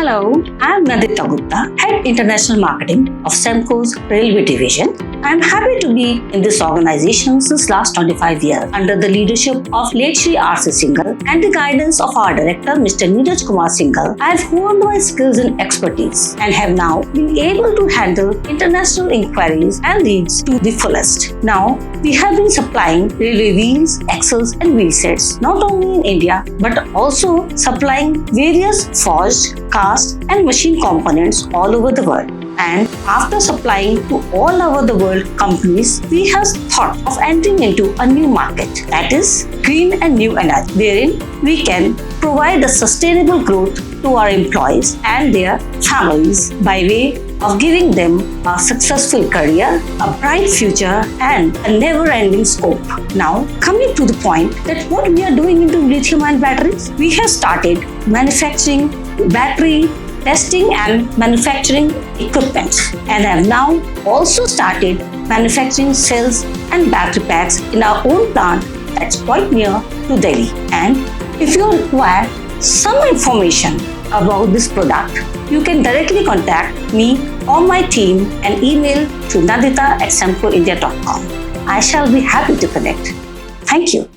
Hello, I'm Nandita Gupta, Head International Marketing of Semco's Railway Division. I'm happy to be in this organization since last 25 years under the leadership of late Shri R.C. Singhal and the guidance of our director Mr. Neeraj Kumar Singhal. I have honed my skills and expertise and have now been able to handle international inquiries and leads to the fullest. Now, we have been supplying railway wheels, axles and wheel sets not only in India but also supplying various forged, cast and machine components all over the world. And after supplying to all over the world companies, we have thought of entering into a new market, that is green and new energy, wherein we can provide a sustainable growth to our employees and their families by way of giving them a successful career, a bright future and a never-ending scope. Now, coming to the point that what we are doing into lithium-ion batteries, we have started manufacturing battery testing and manufacturing equipment and have now also started manufacturing cells and battery packs in our own plant that's quite near to Delhi. And if you require some information about this product, you can directly contact me or my team and email to nandita@semcoindia.com. I shall be happy to connect. Thank you.